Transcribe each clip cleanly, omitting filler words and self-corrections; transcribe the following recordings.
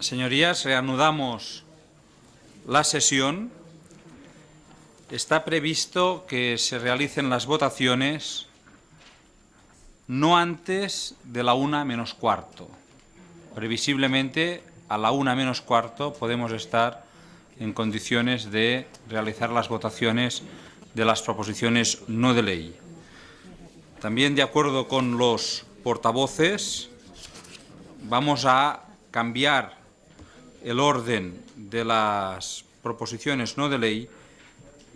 Señorías, reanudamos la sesión. Está previsto que se realicen las votaciones no antes de la 1 menos cuarto. Previsiblemente, a la 1 menos cuarto podemos estar en condiciones de realizar las votaciones de las proposiciones no de ley. También, de acuerdo con los portavoces, vamos a cambiar el orden de las proposiciones no de ley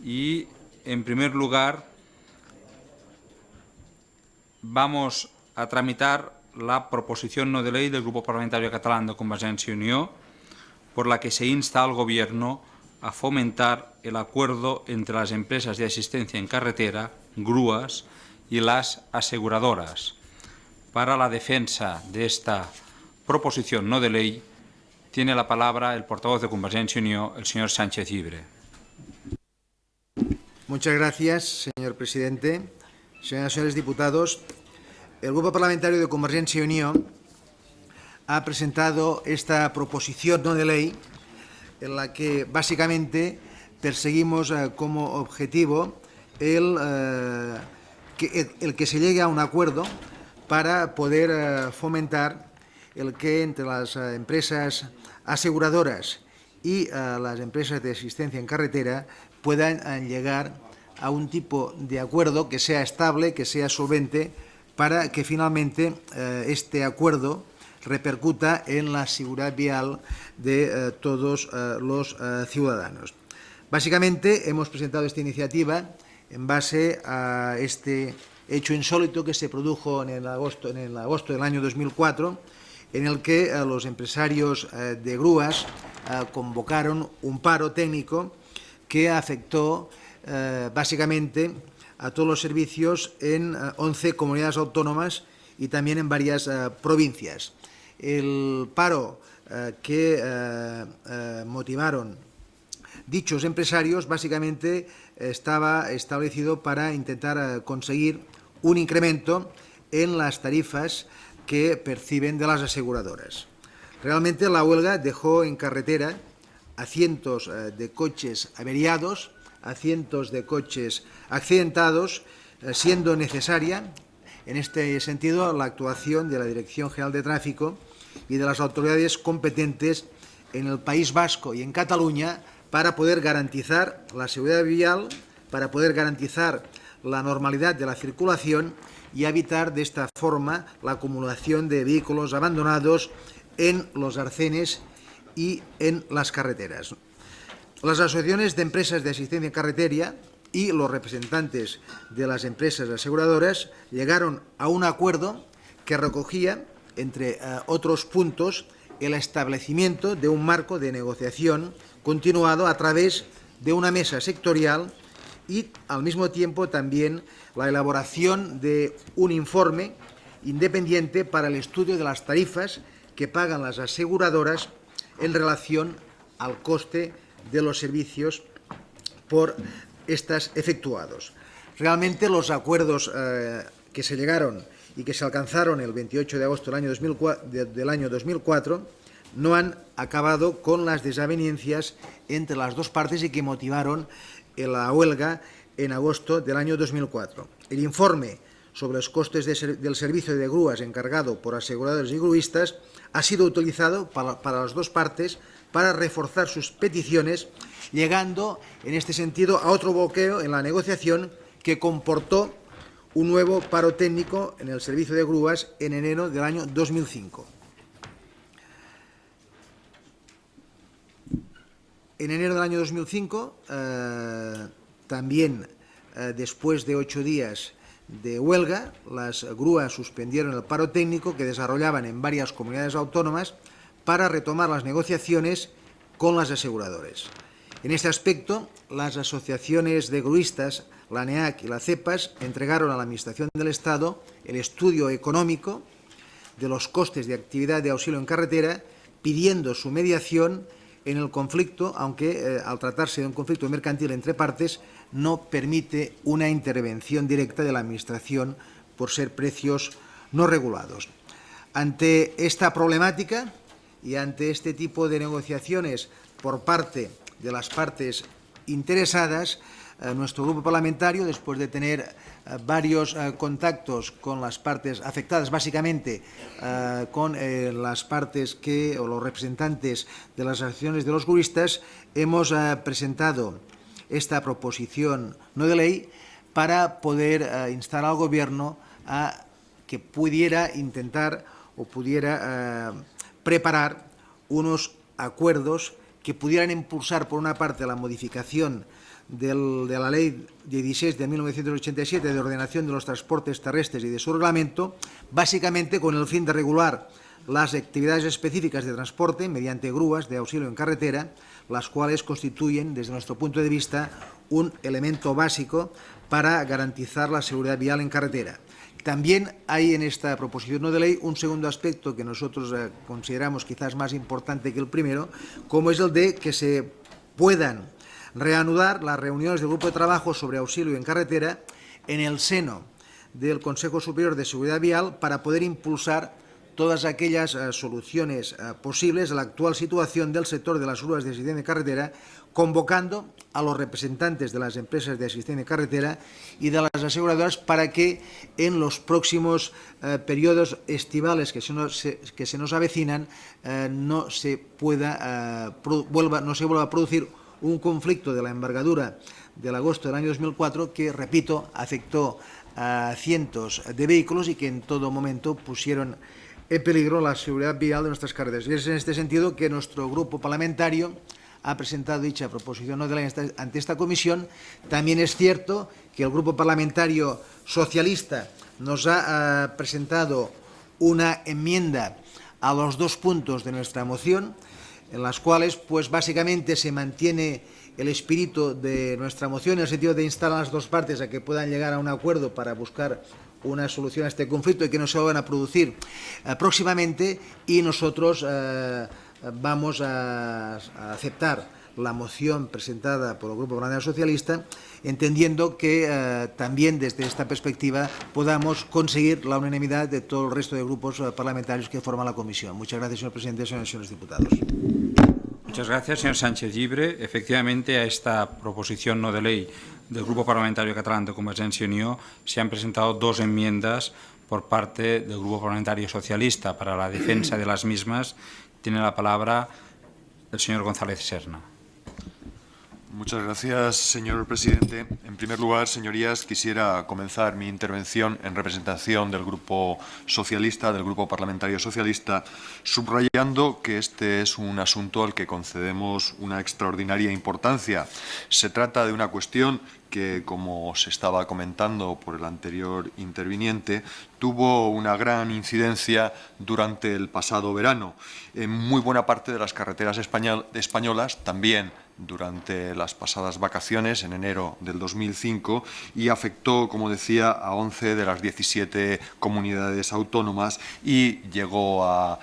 y, en primer lugar, vamos a tramitar la proposición no de ley del Grupo Parlamentario Catalán de Convergencia y Unió, por la que se insta al Gobierno a fomentar el acuerdo entre las empresas de asistencia en carretera, grúas y las aseguradoras. Para la defensa de esta proposición no de ley, tiene la palabra el portavoz de Convergencia y Unió, el señor Sánchez Llibre. Muchas gracias, señor presidente. Señoras y señores diputados, el Grupo Parlamentario de Convergencia y Unió ha presentado esta proposición no de ley en la que básicamente perseguimos como objetivo el que se llegue a un acuerdo para poder fomentar el que entre las empresas aseguradoras y las empresas de asistencia en carretera puedan llegar a un tipo de acuerdo que sea estable, que sea solvente, para que finalmente este acuerdo repercuta en la seguridad vial de todos los ciudadanos. Básicamente hemos presentado esta iniciativa en base a este hecho insólito que se produjo en agosto del año 2004, en el que los empresarios de grúas convocaron un paro técnico que afectó básicamente a todos los servicios en 11 comunidades autónomas y también en varias provincias. El paro que motivaron dichos empresarios básicamente estaba establecido para intentar conseguir un incremento en las tarifas que perciben de las aseguradoras. Realmente la huelga dejó en carretera a cientos de coches averiados, a cientos de coches accidentados, siendo necesaria, en este sentido, la actuación de la Dirección General de Tráfico y de las autoridades competentes en el País Vasco y en Cataluña para poder garantizar la seguridad vial, para poder garantizar la normalidad de la circulación y evitar de esta forma la acumulación de vehículos abandonados en los arcenes y en las carreteras. Las asociaciones de empresas de asistencia en carretera y los representantes de las empresas aseguradoras llegaron a un acuerdo que recogía, entre otros puntos, el establecimiento de un marco de negociación continuado a través de una mesa sectorial y, al mismo tiempo, también la elaboración de un informe independiente para el estudio de las tarifas que pagan las aseguradoras en relación al coste de los servicios por estas efectuados. Realmente los acuerdos que se llegaron y que se alcanzaron el 28 de agosto del año 2004 no han acabado con las desavenencias entre las dos partes y que motivaron la huelga en agosto del año 2004. El informe sobre los costes del servicio de grúas encargado por aseguradores y gruistas ha sido utilizado para las dos partes para reforzar sus peticiones, llegando en este sentido a otro bloqueo en la negociación que comportó un nuevo paro técnico en el servicio de grúas en enero del año 2005. En enero del año 2005, también después de 8 días de huelga, las grúas suspendieron el paro técnico que desarrollaban en varias comunidades autónomas para retomar las negociaciones con las aseguradoras. En este aspecto, las asociaciones de gruistas, la ANEAC y la CEPAS, entregaron a la Administración del Estado el estudio económico de los costes de actividad de auxilio en carretera, pidiendo su mediación en el conflicto, aunque al tratarse de un conflicto mercantil entre partes, no permite una intervención directa de la Administración por ser precios no regulados. Ante esta problemática, y ante este tipo de negociaciones por parte de las partes interesadas, nuestro grupo parlamentario, después de tener varios contactos con las partes afectadas, básicamente con las partes o los representantes de las asociaciones de los juristas, hemos presentado esta proposición no de ley para poder instar al Gobierno a que pudiera intentar o pudiera preparar unos acuerdos que pudieran impulsar, por una parte, la modificación de la Ley 16 de 1987 de ordenación de los transportes terrestres y de su reglamento, básicamente con el fin de regular las actividades específicas de transporte mediante grúas de auxilio en carretera, las cuales constituyen, desde nuestro punto de vista, un elemento básico para garantizar la seguridad vial en carretera. También hay en esta proposición no de ley un segundo aspecto que nosotros consideramos quizás más importante que el primero, como es el de que se puedan reanudar las reuniones del Grupo de Trabajo sobre auxilio en carretera en el seno del Consejo Superior de Seguridad Vial para poder impulsar todas aquellas soluciones posibles a la actual situación del sector de las grúas de asistencia de carretera, convocando a los representantes de las empresas de asistencia de carretera y de las aseguradoras para que en los próximos periodos estivales que se nos avecinan no se vuelva a producir un conflicto de la envergadura del agosto del año 2004 que, repito, afectó a cientos de vehículos y que en todo momento pusieron en peligro la seguridad vial de nuestras carreteras. Y es en este sentido que nuestro grupo parlamentario ha presentado dicha proposición no de ley ante esta comisión. También es cierto que el Grupo Parlamentario Socialista nos ha presentado una enmienda a los 2 puntos de nuestra moción, en las cuales, pues básicamente se mantiene el espíritu de nuestra moción en el sentido de instar a las dos partes a que puedan llegar a un acuerdo para buscar una solución a este conflicto y que no se vayan a producir próximamente, y nosotros vamos a aceptar la moción presentada por el Grupo Parlamentario Socialista, entendiendo que también desde esta perspectiva podamos conseguir la unanimidad de todo el resto de grupos parlamentarios que forman la comisión. Muchas gracias, señor presidente, señores y señores diputados. Muchas gracias, señor Sánchez Llibre. Efectivamente, a esta proposición no de ley del Grupo Parlamentario Catalán de Convergencia y Unió se han presentado 2 enmiendas por parte del Grupo Parlamentario Socialista. Para la defensa de las mismas tiene la palabra el señor González Serna. Muchas gracias, señor presidente. En primer lugar, señorías, quisiera comenzar mi intervención en representación del Grupo Socialista, del Grupo Parlamentario Socialista, subrayando que este es un asunto al que concedemos una extraordinaria importancia. Se trata de una cuestión que, como se estaba comentando por el anterior interviniente, tuvo una gran incidencia durante el pasado verano. En muy buena parte de las carreteras españolas, también durante las pasadas vacaciones, en enero del 2005, y afectó, como decía, a 11 de las 17 comunidades autónomas y llegó a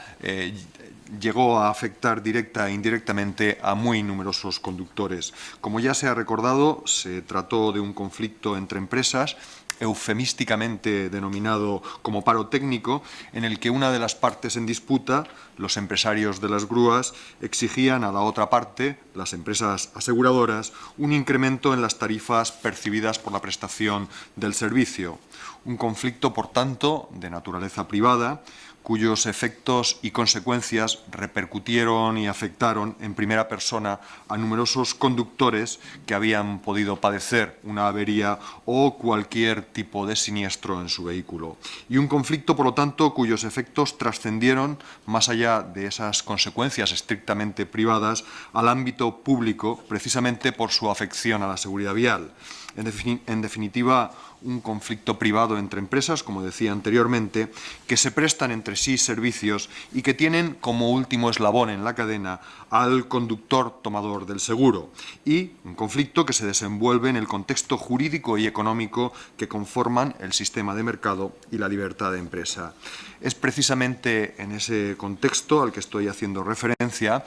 afectar directa e indirectamente a muy numerosos conductores. Como ya se ha recordado, se trató de un conflicto entre empresas, eufemísticamente denominado como paro técnico, en el que una de las partes en disputa, los empresarios de las grúas, exigían a la otra parte, las empresas aseguradoras, un incremento en las tarifas percibidas por la prestación del servicio. Un conflicto, por tanto, de naturaleza privada, cuyos efectos y consecuencias repercutieron y afectaron en primera persona a numerosos conductores que habían podido padecer una avería o cualquier tipo de siniestro en su vehículo. Y un conflicto, por lo tanto, cuyos efectos trascendieron, más allá de esas consecuencias estrictamente privadas, al ámbito público, precisamente por su afección a la seguridad vial. En definitiva, un conflicto privado entre empresas, como decía anteriormente, que se prestan entre sí servicios y que tienen como último eslabón en la cadena al conductor tomador del seguro, y un conflicto que se desenvuelve en el contexto jurídico y económico que conforman el sistema de mercado y la libertad de empresa. Es precisamente en ese contexto al que estoy haciendo referencia,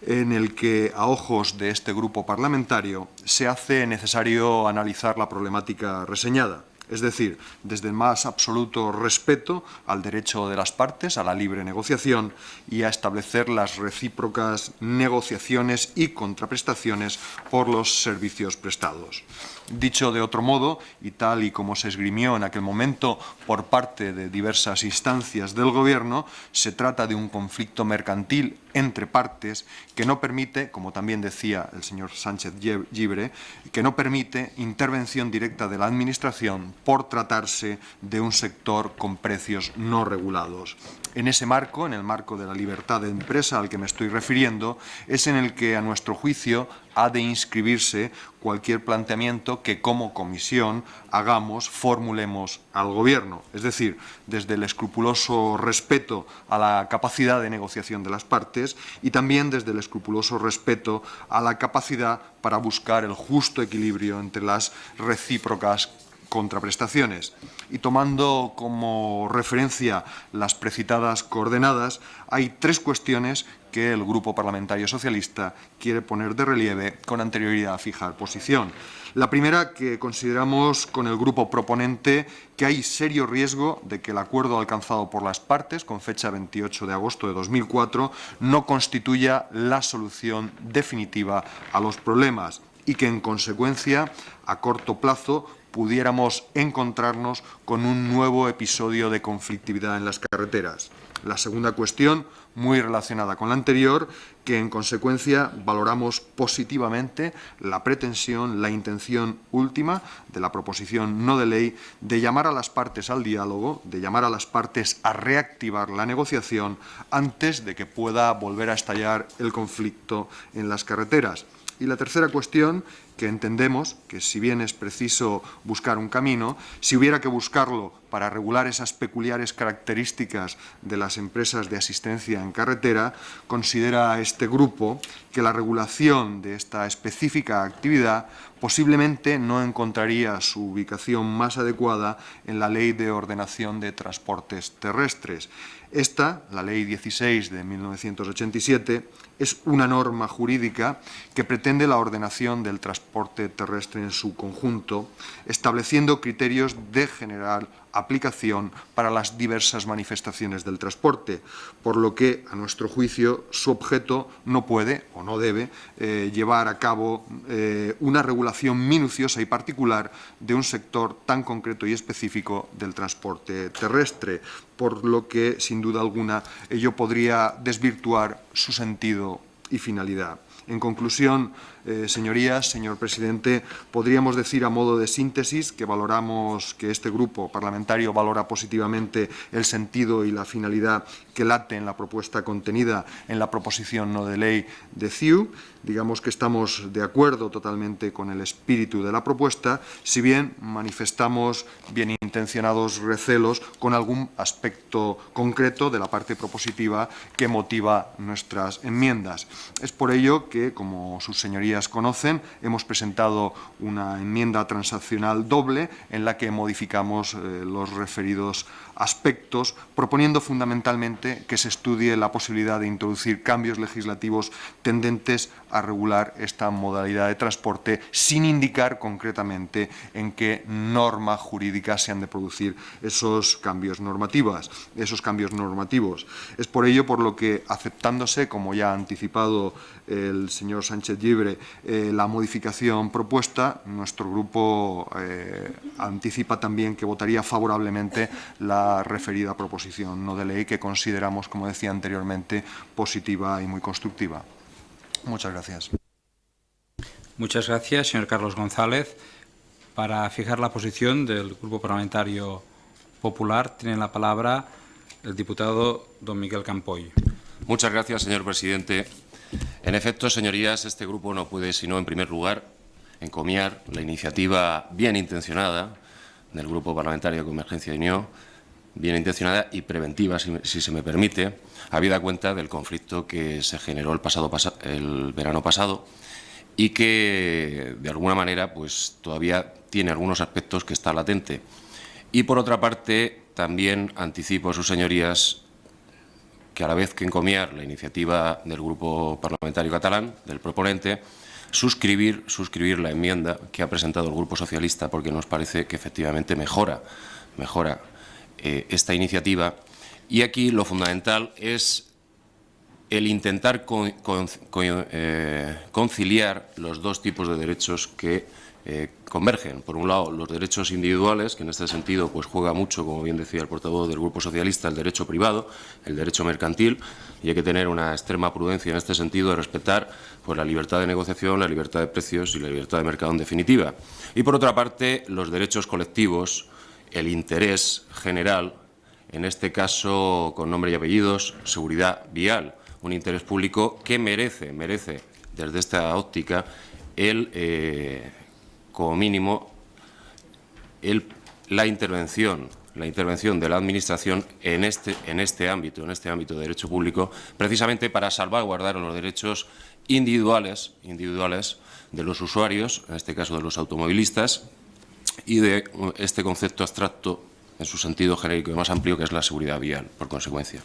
en el que, a ojos de este grupo parlamentario, se hace necesario analizar la problemática reseñada. Es decir, desde el más absoluto respeto al derecho de las partes, a la libre negociación y a establecer las recíprocas negociaciones y contraprestaciones por los servicios prestados. Dicho de otro modo, y tal y como se esgrimió en aquel momento por parte de diversas instancias del Gobierno, se trata de un conflicto mercantil entre partes que no permite, como también decía el señor Sánchez Llibre, que no permite intervención directa de la Administración por tratarse de un sector con precios no regulados. En ese marco, en el marco de la libertad de empresa al que me estoy refiriendo, es en el que, a nuestro juicio, ha de inscribirse cualquier planteamiento que como comisión formulemos al Gobierno. Es decir, desde el escrupuloso respeto a la capacidad de negociación de las partes y también desde el escrupuloso respeto a la capacidad para buscar el justo equilibrio entre las recíprocas contraprestaciones. Y tomando como referencia las precitadas coordenadas, hay tres cuestiones que el Grupo Parlamentario Socialista quiere poner de relieve con anterioridad a fijar posición. La primera, que consideramos con el grupo proponente que hay serio riesgo de que el acuerdo alcanzado por las partes, con fecha 28 de agosto de 2004, no constituya la solución definitiva a los problemas y que, en consecuencia, a corto plazo, pudiéramos encontrarnos con un nuevo episodio de conflictividad en las carreteras. La segunda cuestión, muy relacionada con la anterior, que en consecuencia valoramos positivamente la pretensión, la intención última de la proposición no de ley de llamar a las partes al diálogo, de llamar a las partes a reactivar la negociación antes de que pueda volver a estallar el conflicto en las carreteras. Y la tercera cuestión, que entendemos que, si bien es preciso buscar un camino, si hubiera que buscarlo para regular esas peculiares características de las empresas de asistencia en carretera, considera este grupo que la regulación de esta específica actividad posiblemente no encontraría su ubicación más adecuada en la Ley de Ordenación de Transportes Terrestres. Esta, la Ley 16 de 1987, es una norma jurídica que pretende la ordenación del transporte terrestre en su conjunto, estableciendo criterios de general aplicación para las diversas manifestaciones del transporte, por lo que, a nuestro juicio, su objeto no puede o no debe llevar a cabo una regulación minuciosa y particular de un sector tan concreto y específico del transporte terrestre, por lo que, sin duda alguna, ello podría desvirtuar su sentido y finalidad. En conclusión, señorías, señor presidente, podríamos decir a modo de síntesis que valoramos, que este grupo parlamentario valora positivamente el sentido y la finalidad que late en la propuesta contenida en la proposición no de ley de CIU. Digamos que estamos de acuerdo totalmente con el espíritu de la propuesta, si bien manifestamos bien intencionados recelos con algún aspecto concreto de la parte propositiva que motiva nuestras enmiendas. Es por ello que, como sus señorías conocen, hemos presentado una enmienda transaccional doble en la que modificamos los referidos aspectos, proponiendo fundamentalmente que se estudie la posibilidad de introducir cambios legislativos tendentes a regular esta modalidad de transporte sin indicar concretamente en qué norma jurídica se han de producir esos cambios normativos. Es por ello por lo que, aceptándose, como ya ha anticipado el señor Sánchez Llibre, la modificación propuesta, nuestro grupo anticipa también que votaría favorablemente la referida proposición no de ley, que consideramos, como decía anteriormente, positiva y muy constructiva. Muchas gracias. Muchas gracias, señor Carlos González. Para fijar la posición del Grupo Parlamentario Popular, tiene la palabra el diputado don Miguel Campoy. Muchas gracias, señor presidente. En efecto, señorías, este grupo no puede sino, en primer lugar, encomiar la iniciativa bien intencionada del Grupo Parlamentario de Convergencia y Unió, bien intencionada y preventiva, si se me permite, habida cuenta del conflicto que se generó el verano pasado y que, de alguna manera, pues todavía tiene algunos aspectos que está latente. Y, por otra parte, también anticipo a sus señorías que a la vez que encomiar la iniciativa del Grupo Parlamentario Catalán, del proponente, suscribir la enmienda que ha presentado el Grupo Socialista, porque nos parece que efectivamente mejora esta iniciativa. Y aquí lo fundamental es el intentar conciliar los dos tipos de derechos que convergen. Por un lado, los derechos individuales, que en este sentido pues juega mucho, como bien decía el portavoz del Grupo Socialista, el derecho privado, el derecho mercantil, y hay que tener una extrema prudencia en este sentido de respetar pues la libertad de negociación, la libertad de precios y la libertad de mercado en definitiva. Y por otra parte, los derechos colectivos, el interés general, en este caso con nombre y apellidos, seguridad vial, un interés público que merece desde esta óptica como mínimo la intervención de la Administración en este ámbito de derecho público, precisamente para salvaguardar los derechos individuales de los usuarios, en este caso de los automovilistas, y de este concepto abstracto en su sentido genérico y más amplio, que es la seguridad vial, por consecuencia.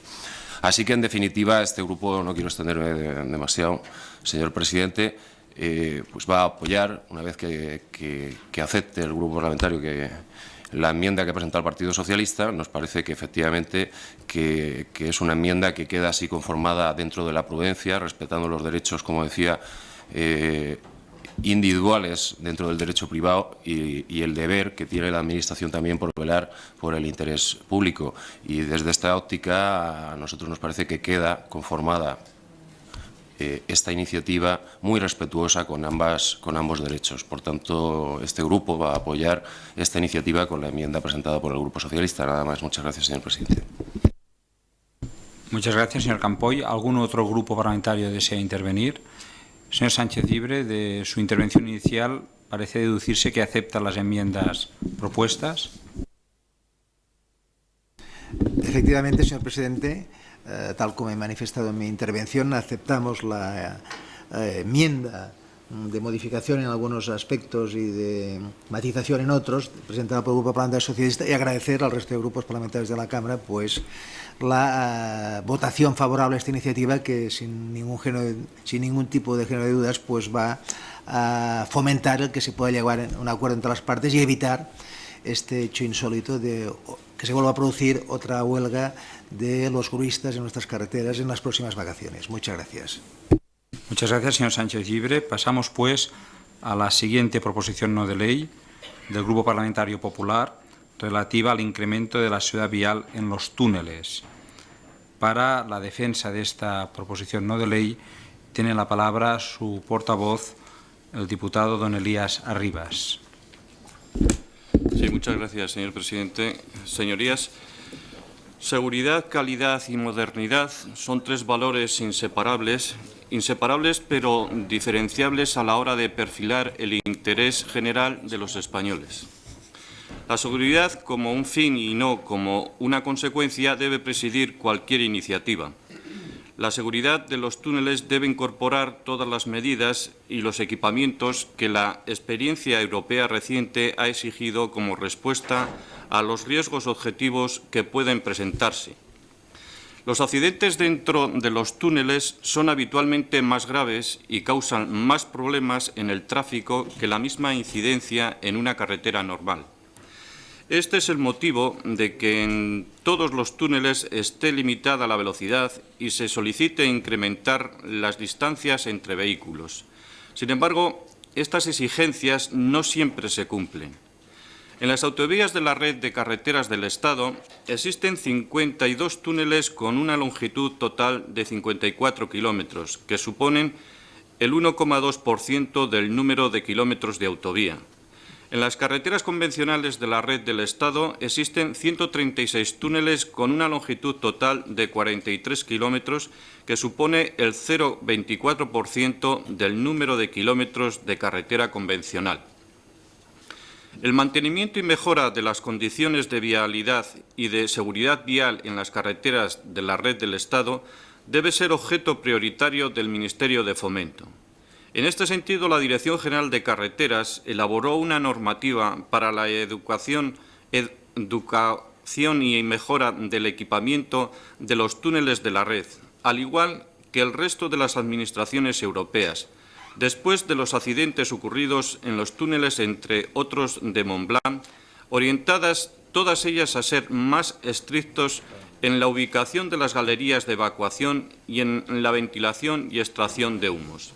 Así que, en definitiva, este grupo, no quiero extenderme demasiado, señor presidente, pues va a apoyar, una vez que acepte el grupo parlamentario la enmienda que ha presentado el Partido Socialista. Nos parece que efectivamente que es una enmienda que queda así conformada dentro de la prudencia, respetando los derechos, como decía, individuales dentro del derecho privado y el deber que tiene la Administración también por velar por el interés público. Y desde esta óptica a nosotros nos parece que queda conformada esta iniciativa muy respetuosa con ambos derechos. Por tanto, este grupo va a apoyar esta iniciativa con la enmienda presentada por el Grupo Socialista. Nada más. Muchas gracias, señor presidente. Muchas gracias, señor Campoy. ¿Algún otro grupo parlamentario desea intervenir? Señor Sánchez Llibre, de su intervención inicial parece deducirse que acepta las enmiendas propuestas. Efectivamente, señor presidente, tal como he manifestado en mi intervención, aceptamos la enmienda de modificación en algunos aspectos y de matización en otros, presentada por el Grupo Parlamentario Socialista, y agradecer al resto de grupos parlamentarios de la Cámara pues la votación favorable a esta iniciativa, que sin ningún tipo de género de dudas pues va a fomentar el que se pueda llegar a un acuerdo entre las partes y evitar este hecho insólito de que se vuelva a producir otra huelga de los gruistas en nuestras carreteras en las próximas vacaciones. Muchas gracias. Muchas gracias, señor Sánchez Llibre. Pasamos, pues, a la siguiente proposición no de ley del Grupo Parlamentario Popular relativa al incremento de la seguridad vial en los túneles. Para la defensa de esta proposición no de ley tiene la palabra su portavoz, el diputado don Elías Arribas. Sí, muchas gracias, señor presidente. Señorías, seguridad, calidad y modernidad son tres valores inseparables pero diferenciables a la hora de perfilar el interés general de los españoles. La seguridad, como un fin y no como una consecuencia, debe presidir cualquier iniciativa. La seguridad de los túneles debe incorporar todas las medidas y los equipamientos que la experiencia europea reciente ha exigido como respuesta a los riesgos objetivos que pueden presentarse. Los accidentes dentro de los túneles son habitualmente más graves y causan más problemas en el tráfico que la misma incidencia en una carretera normal. Este es el motivo de que en todos los túneles esté limitada la velocidad y se solicite incrementar las distancias entre vehículos. Sin embargo, estas exigencias no siempre se cumplen. En las autovías de la red de carreteras del Estado existen 52 túneles con una longitud total de 54 kilómetros, que suponen el 1,2% del número de kilómetros de autovía. En las carreteras convencionales de la red del Estado existen 136 túneles con una longitud total de 43 kilómetros, que supone el 0,24% del número de kilómetros de carretera convencional. El mantenimiento y mejora de las condiciones de vialidad y de seguridad vial en las carreteras de la red del Estado debe ser objeto prioritario del Ministerio de Fomento. En este sentido, la Dirección General de Carreteras elaboró una normativa para la renovación y mejora del equipamiento de los túneles de la red, al igual que el resto de las administraciones europeas, después de los accidentes ocurridos en los túneles, entre otros de Montblanc, orientadas todas ellas a ser más estrictos en la ubicación de las galerías de evacuación y en la ventilación y extracción de humos.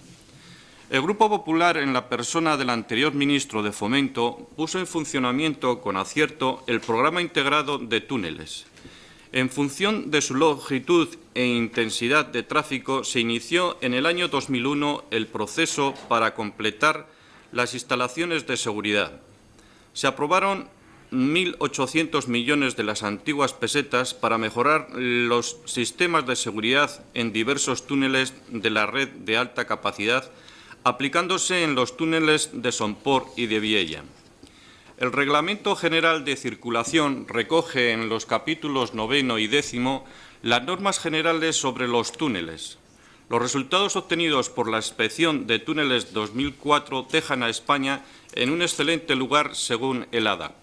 El Grupo Popular, en la persona del anterior ministro de Fomento, puso en funcionamiento con acierto el programa integrado de túneles. En función de su longitud e intensidad de tráfico, se inició en el año 2001 el proceso para completar las instalaciones de seguridad. Se aprobaron 1.800 millones de las antiguas pesetas para mejorar los sistemas de seguridad en diversos túneles de la red de alta capacidad, aplicándose en los túneles de Somport y de Viella. El Reglamento General de Circulación recoge en los capítulos 9 y 10 las normas generales sobre los túneles. Los resultados obtenidos por la Inspección de Túneles 2004 dejan a España en un excelente lugar según el ADA.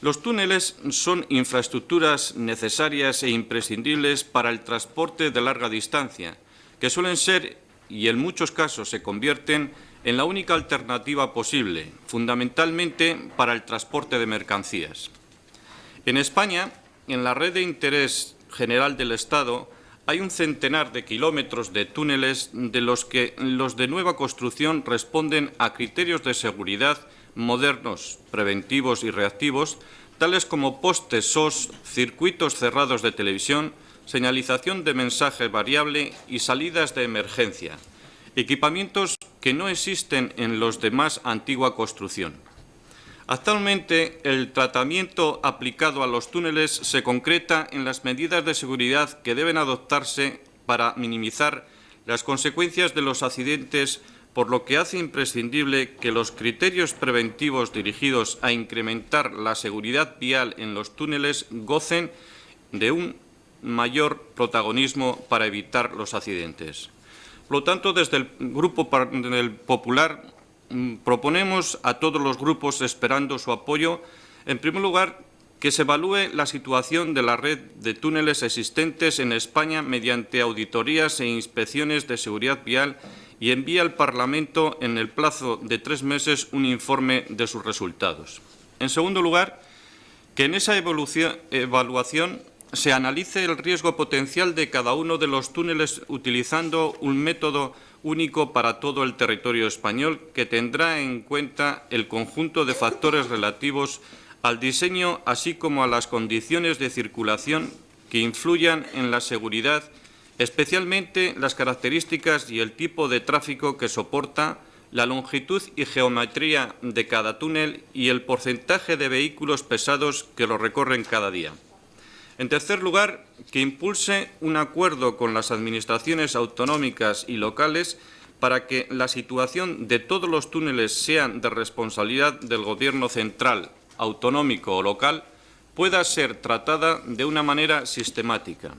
Los túneles son infraestructuras necesarias e imprescindibles para el transporte de larga distancia, que suelen ser, y en muchos casos se convierten, en la única alternativa posible, fundamentalmente para el transporte de mercancías. En España, en la red de interés general del Estado, hay un centenar de kilómetros de túneles, de los que los de nueva construcción responden a criterios de seguridad modernos, preventivos y reactivos, tales como postes SOS, circuitos cerrados de televisión, señalización de mensaje variable y salidas de emergencia, equipamientos que no existen en los de más antigua construcción. Actualmente, el tratamiento aplicado a los túneles se concreta en las medidas de seguridad que deben adoptarse para minimizar las consecuencias de los accidentes, por lo que hace imprescindible que los criterios preventivos dirigidos a incrementar la seguridad vial en los túneles gocen de un mayor protagonismo para evitar los accidentes. Por lo tanto, desde el Grupo Popular proponemos a todos los grupos, esperando su apoyo, en primer lugar, que se evalúe la situación de la red de túneles existentes en España mediante auditorías e inspecciones de seguridad vial y envíe al Parlamento en el plazo de 3 meses un informe de sus resultados. En segundo lugar, que en esa evaluación se analice el riesgo potencial de cada uno de los túneles utilizando un método único para todo el territorio español que tendrá en cuenta el conjunto de factores relativos al diseño, así como a las condiciones de circulación que influyan en la seguridad, especialmente las características y el tipo de tráfico que soporta, la longitud y geometría de cada túnel y el porcentaje de vehículos pesados que lo recorren cada día. En tercer lugar, que impulse un acuerdo con las administraciones autonómicas y locales para que la situación de todos los túneles sean de responsabilidad del Gobierno central, autonómico o local, pueda ser tratada de una manera sistemática.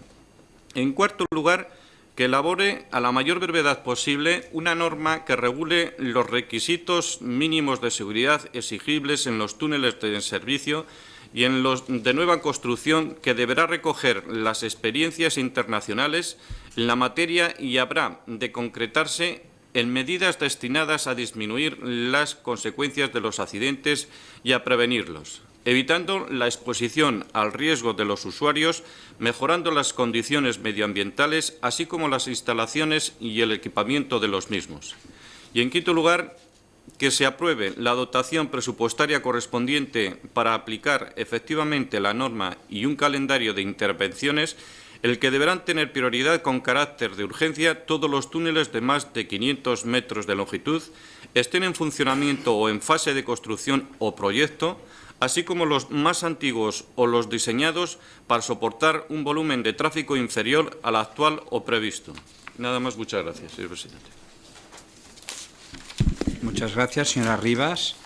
En cuarto lugar, que elabore a la mayor brevedad posible una norma que regule los requisitos mínimos de seguridad exigibles en los túneles de servicio y en los de nueva construcción, que deberá recoger las experiencias internacionales en la materia y habrá de concretarse en medidas destinadas a disminuir las consecuencias de los accidentes y a prevenirlos, evitando la exposición al riesgo de los usuarios, mejorando las condiciones medioambientales, así como las instalaciones y el equipamiento de los mismos. Y, en quinto lugar, que se apruebe la dotación presupuestaria correspondiente para aplicar efectivamente la norma y un calendario de intervenciones, el que deberán tener prioridad con carácter de urgencia todos los túneles de más de 500 metros de longitud, estén en funcionamiento o en fase de construcción o proyecto, así como los más antiguos o los diseñados para soportar un volumen de tráfico inferior al actual o previsto. Nada más, muchas gracias, señor presidente. Muchas gracias, señora Rivas.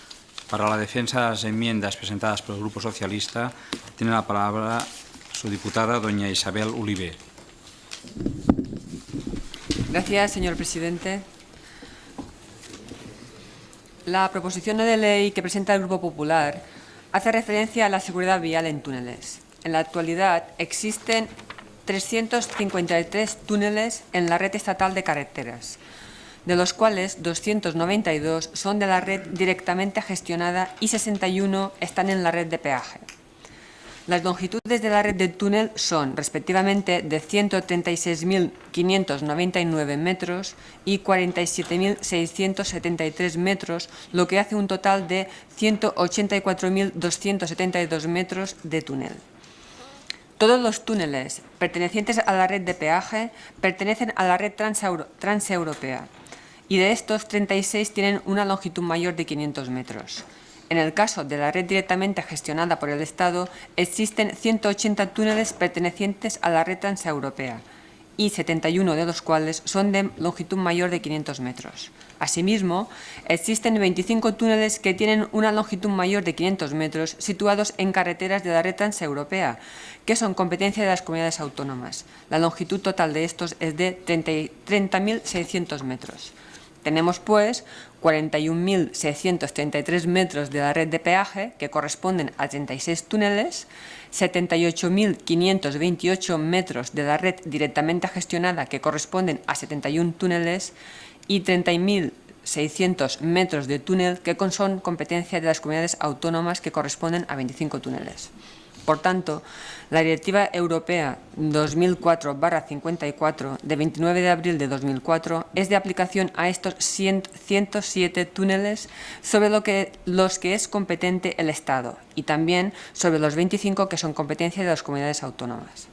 Para la defensa de las enmiendas presentadas por el Grupo Socialista, tiene la palabra su diputada, doña Isabel Ulibe. Gracias, señor presidente. La proposición de ley que presenta el Grupo Popular hace referencia a la seguridad vial en túneles. En la actualidad existen 353 túneles en la red estatal de carreteras, de los cuales 292 son de la red directamente gestionada y 61 están en la red de peaje. Las longitudes de la red de túnel son, respectivamente, de 136.599 metros y 47.673 metros, lo que hace un total de 184.272 metros de túnel. Todos los túneles pertenecientes a la red de peaje pertenecen a la red transeuropea y de estos 36 tienen una longitud mayor de 500 metros. En el caso de la red directamente gestionada por el Estado, existen 180 túneles pertenecientes a la red transeuropea y 71 de los cuales son de longitud mayor de 500 metros. Asimismo, existen 25 túneles que tienen una longitud mayor de 500 metros situados en carreteras de la red transeuropea, que son competencia de las comunidades autónomas. La longitud total de estos es de 30.600 metros. Tenemos, pues, 41.633 metros de la red de peaje, que corresponden a 36 túneles, 78.528 metros de la red directamente gestionada, que corresponden a 71 túneles, y 30.600 metros de túnel, que son competencia de las comunidades autónomas, que corresponden a 25 túneles. Por tanto, la Directiva Europea 2004/54 de 29 de abril de 2004 es de aplicación a estos 107 túneles sobre los que es competente el Estado y también sobre los 25 que son competencia de las comunidades autónomas.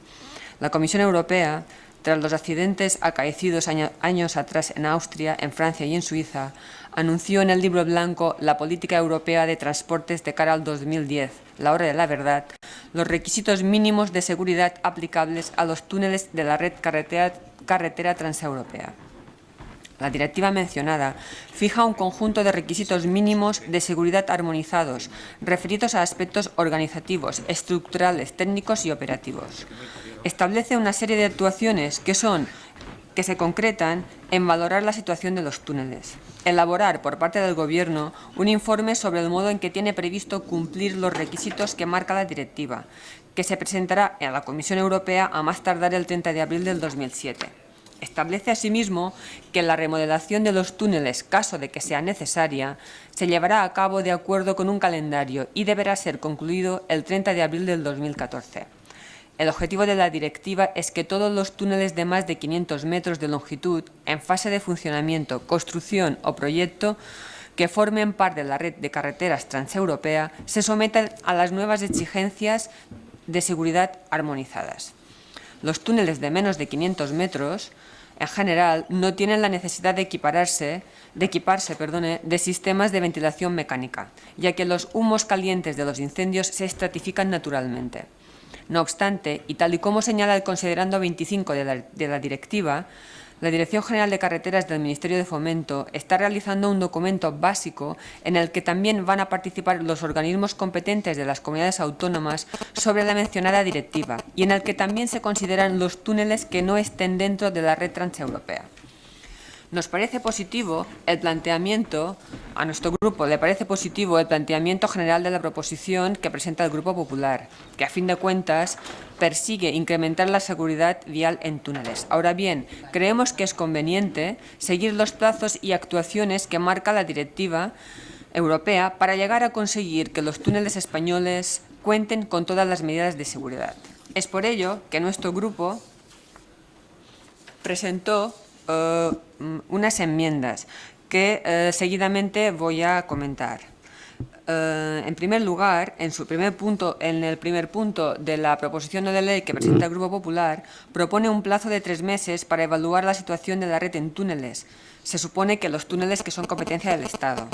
La Comisión Europea, tras los accidentes acaecidos años atrás en Austria, en Francia y en Suiza, anunció en el Libro Blanco la Política Europea de Transportes de cara al 2010, la hora de la verdad, los requisitos mínimos de seguridad aplicables a los túneles de la red carretera transeuropea. La directiva mencionada fija un conjunto de requisitos mínimos de seguridad armonizados, referidos a aspectos organizativos, estructurales, técnicos y operativos. Establece una serie de actuaciones que se concretan en valorar la situación de los túneles, elaborar por parte del Gobierno un informe sobre el modo en que tiene previsto cumplir los requisitos que marca la directiva, que se presentará a la Comisión Europea a más tardar el 30 de abril del 2007. Establece asimismo que la remodelación de los túneles, caso de que sea necesaria, se llevará a cabo de acuerdo con un calendario y deberá ser concluido el 30 de abril del 2014. El objetivo de la directiva es que todos los túneles de más de 500 metros de longitud, en fase de funcionamiento, construcción o proyecto, que formen parte de la red de carreteras transeuropea, se sometan a las nuevas exigencias de seguridad armonizadas. Los túneles de menos de 500 metros, en general, no tienen la necesidad de equiparse de sistemas de ventilación mecánica, ya que los humos calientes de los incendios se estratifican naturalmente. No obstante, y tal y como señala el considerando 25 de la directiva, la Dirección General de Carreteras del Ministerio de Fomento está realizando un documento básico en el que también van a participar los organismos competentes de las comunidades autónomas sobre la mencionada directiva y en el que también se consideran los túneles que no estén dentro de la red transeuropea. Nos parece positivo el planteamiento, a nuestro grupo le parece positivo el planteamiento general de la proposición que presenta el Grupo Popular, que a fin de cuentas persigue incrementar la seguridad vial en túneles. Ahora bien, creemos que es conveniente seguir los plazos y actuaciones que marca la directiva europea para llegar a conseguir que los túneles españoles cuenten con todas las medidas de seguridad. Es por ello que nuestro grupo presentó unas enmiendas que seguidamente voy a comentar. En primer lugar, en el primer punto de la proposición no de ley que presenta el Grupo Popular, propone un plazo de 3 meses para evaluar la situación de la red en túneles. Se supone que los túneles que son competencia del Estado.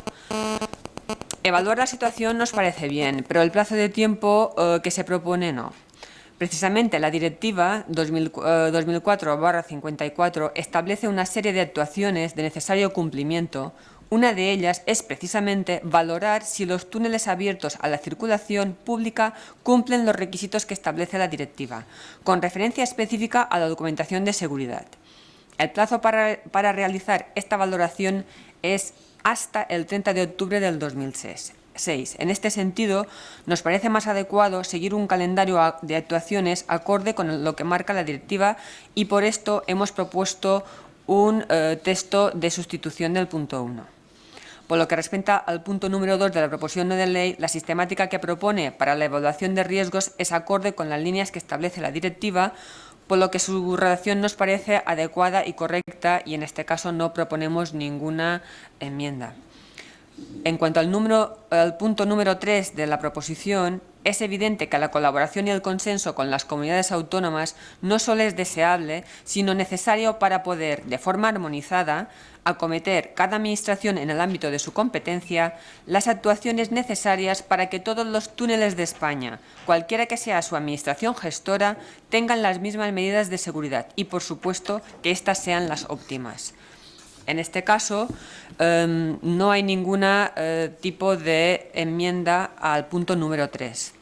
Evaluar la situación nos parece bien, pero el plazo de tiempo que se propone no. Precisamente la Directiva 2004/54 establece una serie de actuaciones de necesario cumplimiento. Una de ellas es precisamente valorar si los túneles abiertos a la circulación pública cumplen los requisitos que establece la directiva, con referencia específica a la documentación de seguridad. El plazo para realizar esta valoración es hasta el 30 de octubre del 2006. 2006. En este sentido, nos parece más adecuado seguir un calendario de actuaciones acorde con lo que marca la directiva y por esto hemos propuesto un texto de sustitución del punto 1. Por lo que respecta al punto número 2 de la proposición no de ley, la sistemática que propone para la evaluación de riesgos es acorde con las líneas que establece la directiva, por lo que su redacción nos parece adecuada y correcta y en este caso no proponemos ninguna enmienda. En cuanto al punto número 3 de la proposición, es evidente que la colaboración y el consenso con las comunidades autónomas no solo es deseable, sino necesario para poder, de forma armonizada, acometer cada administración en el ámbito de su competencia las actuaciones necesarias para que todos los túneles de España, cualquiera que sea su administración gestora, tengan las mismas medidas de seguridad y, por supuesto, que éstas sean las óptimas. En este caso, no hay ningún tipo de enmienda al punto número 3.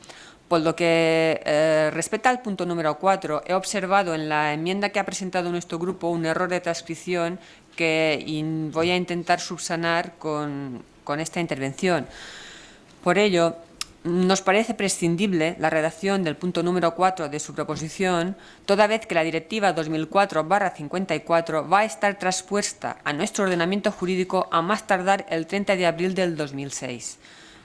Por lo que respecta al punto número 4, he observado en la enmienda que ha presentado nuestro grupo un error de transcripción que voy a intentar subsanar con esta intervención. Por ello, nos parece prescindible la redacción del punto número 4 de su proposición, toda vez que la Directiva 2004/54 va a estar traspuesta a nuestro ordenamiento jurídico a más tardar el 30 de abril del 2006.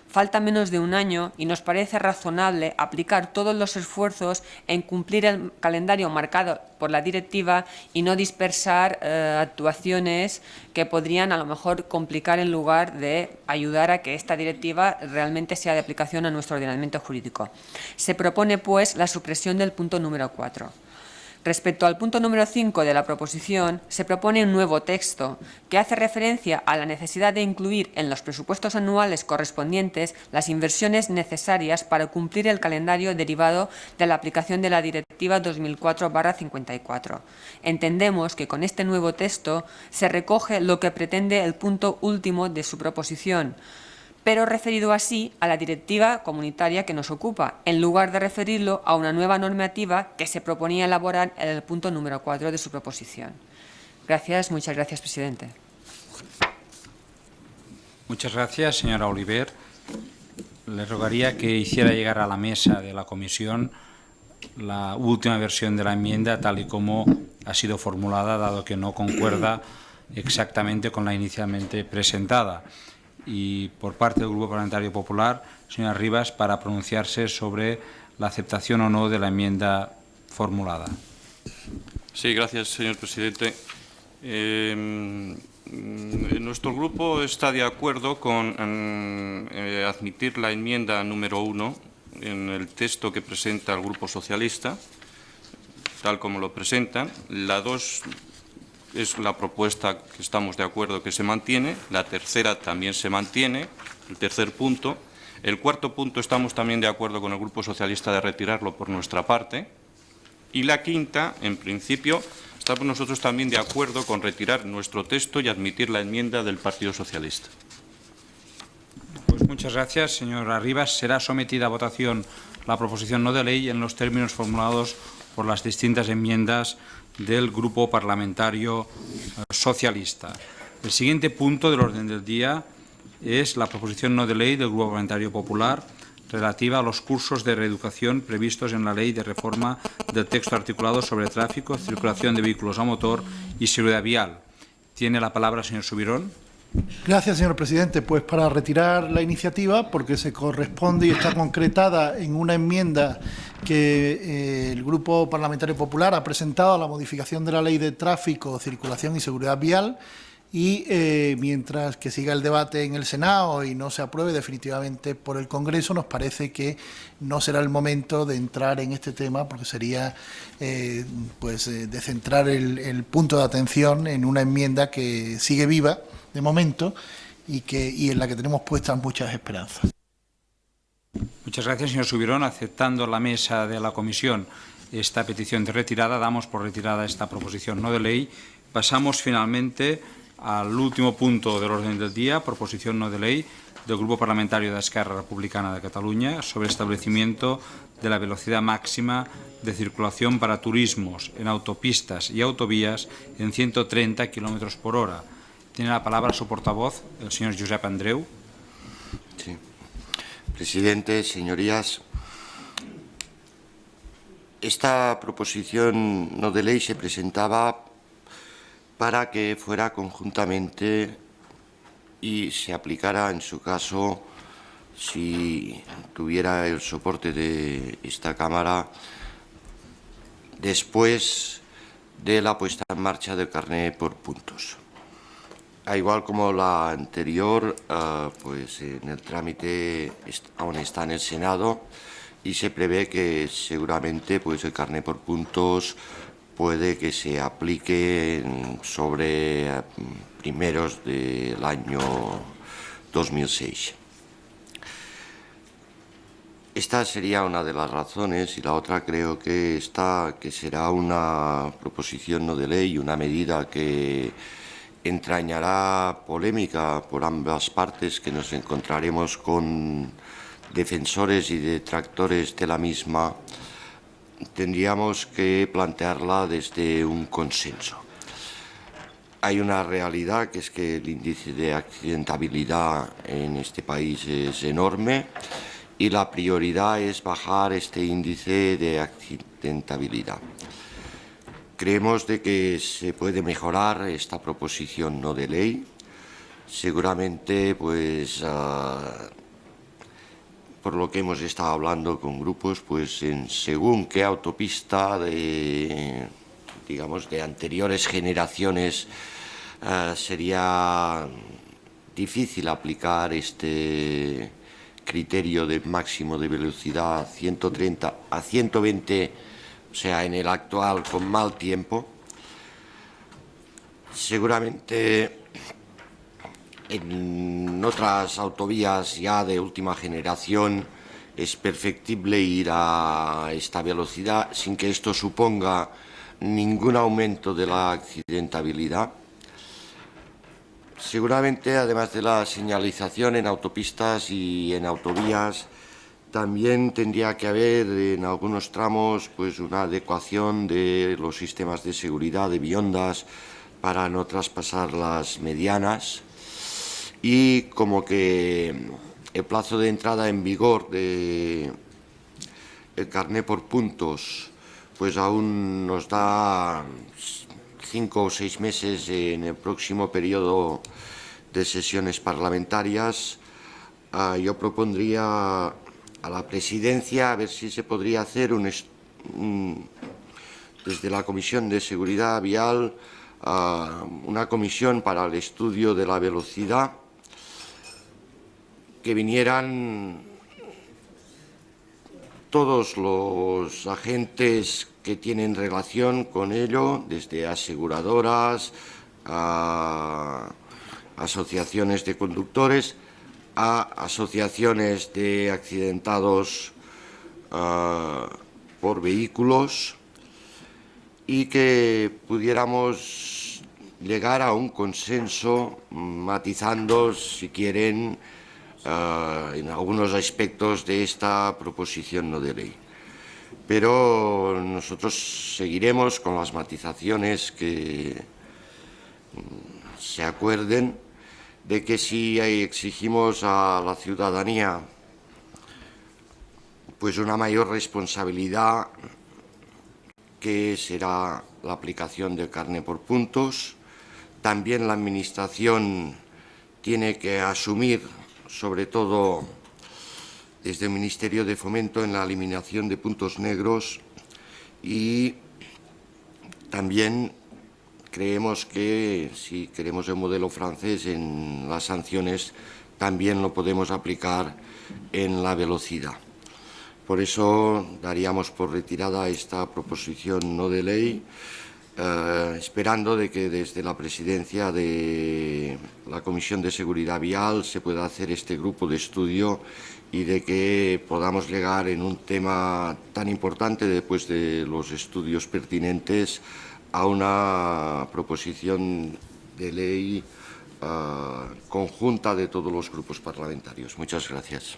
Falta menos de un año y nos parece razonable aplicar todos los esfuerzos en cumplir el calendario marcado por la directiva y no dispersar actuaciones que podrían a lo mejor complicar en lugar de ayudar a que esta directiva realmente sea de aplicación a nuestro ordenamiento jurídico. Se propone, pues, la supresión del punto número 4. Respecto al punto número 5 de la proposición, se propone un nuevo texto que hace referencia a la necesidad de incluir en los presupuestos anuales correspondientes las inversiones necesarias para cumplir el calendario derivado de la aplicación de la Directiva 2004/54. Entendemos que con este nuevo texto se recoge lo que pretende el punto último de su proposición, pero referido así a la directiva comunitaria que nos ocupa, en lugar de referirlo a una nueva normativa que se proponía elaborar en el punto número 4 de su proposición. Gracias, muchas gracias, presidente. Muchas gracias, señora Oliver. Le rogaría que hiciera llegar a la mesa de la comisión la última versión de la enmienda tal y como ha sido formulada, dado que no concuerda exactamente con la inicialmente presentada. Y por parte del Grupo Parlamentario Popular, señora Rivas, para pronunciarse sobre la aceptación o no de la enmienda formulada. Sí, gracias, señor presidente. Nuestro grupo está de acuerdo con admitir la enmienda número 1 en el texto que presenta el Grupo Socialista, tal como lo presentan. La 2 es la propuesta que estamos de acuerdo que se mantiene, la tercera también se mantiene, el tercer punto. El cuarto punto estamos también de acuerdo con el Grupo Socialista de retirarlo por nuestra parte. Y la quinta, en principio, estamos nosotros también de acuerdo con retirar nuestro texto y admitir la enmienda del Partido Socialista. Pues muchas gracias, señora Rivas. Será sometida a votación la proposición no de ley en los términos formulados por las distintas enmiendas del Grupo Parlamentario Socialista. El siguiente punto del orden del día es la proposición no de ley del Grupo Parlamentario Popular relativa a los cursos de reeducación previstos en la Ley de Reforma del Texto Articulado sobre Tráfico, Circulación de Vehículos a Motor y Seguridad Vial. Tiene la palabra el señor Subirón. Gracias, señor presidente. Pues para retirar la iniciativa, porque se corresponde y está concretada en una enmienda que el Grupo Parlamentario Popular ha presentado a la modificación de la Ley de Tráfico, Circulación y Seguridad Vial, y mientras que siga el debate en el Senado y no se apruebe definitivamente por el Congreso, nos parece que no será el momento de entrar en este tema, porque sería de centrar el punto de atención en una enmienda que sigue viva de momento y en la que tenemos puestas muchas esperanzas. Muchas gracias, señor Subirón. Aceptando la mesa de la comisión esta petición de retirada, damos por retirada esta proposición no de ley. Pasamos finalmente al último punto del orden del día, proposición no de ley del Grupo Parlamentario de Esquerra Republicana de Cataluña sobre establecimiento de la velocidad máxima de circulación para turismos en autopistas y autovías en 130 km por hora. Tiene la palabra su portavoz, el señor Josep Andreu. Sí. Presidente, señorías, esta proposición no de ley se presentaba para que fuera conjuntamente y se aplicara, en su caso, si tuviera el soporte de esta Cámara, después de la puesta en marcha del carné por puntos. A igual como la anterior, pues en el trámite aún está en el Senado y se prevé que seguramente pues el carné por puntos puede que se aplique sobre primeros del año 2006. Esta sería una de las razones y la otra creo que será una proposición no de ley, una medida que entrañará polémica por ambas partes, que nos encontraremos con defensores y detractores de la misma. Tendríamos que plantearla desde un consenso. Hay una realidad, que es que el índice de accidentabilidad en este país es enorme y la prioridad es bajar este índice de accidentabilidad. Creemos de que se puede mejorar esta proposición no de ley. Seguramente, pues, por lo que hemos estado hablando con grupos, pues en según qué autopista de anteriores generaciones sería difícil aplicar este criterio de máximo de velocidad 130 a 120, o sea, en el actual con mal tiempo. Seguramente en otras autovías ya de última generación es perfectible ir a esta velocidad sin que esto suponga ningún aumento de la accidentabilidad. Seguramente, además de la señalización en autopistas y en autovías, también tendría que haber en algunos tramos pues una adecuación de los sistemas de seguridad de viondas para no traspasar las medianas, y como que el plazo de entrada en vigor del carné por puntos pues aún nos da 5 o 6 meses en el próximo periodo de sesiones parlamentarias. Yo propondría a la Presidencia a ver si se podría hacer desde la Comisión de Seguridad Vial una comisión para el estudio de la velocidad, que vinieran todos los agentes que tienen relación con ello, desde aseguradoras a asociaciones de conductores, a asociaciones de accidentados por vehículos, y que pudiéramos llegar a un consenso, matizando, si quieren, en algunos aspectos de esta proposición no de ley. Pero nosotros seguiremos con las matizaciones que se acuerden, de que si exigimos a la ciudadanía pues una mayor responsabilidad, que será la aplicación del carné por puntos, también la Administración tiene que asumir, sobre todo desde el Ministerio de Fomento, en la eliminación de puntos negros, y también creemos que si queremos el modelo francés en las sanciones, también lo podemos aplicar en la velocidad. Por eso daríamos por retirada esta proposición no de ley, esperando de que desde la Presidencia de la Comisión de Seguridad Vial se pueda hacer este grupo de estudio y de que podamos llegar en un tema tan importante, después de los estudios pertinentes, a una proposición de ley conjunta de todos los grupos parlamentarios. Muchas gracias.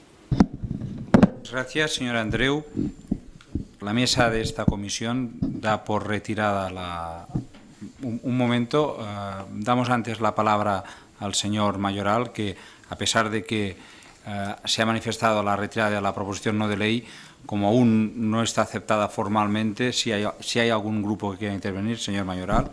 Gracias, señor Andreu. La mesa de esta comisión da por retirada un momento. Damos antes la palabra al señor Mayoral, que a pesar de que se ha manifestado la retirada de la proposición no de ley. Como aún no está aceptada formalmente, si hay algún grupo que quiera intervenir, señor Mayoral.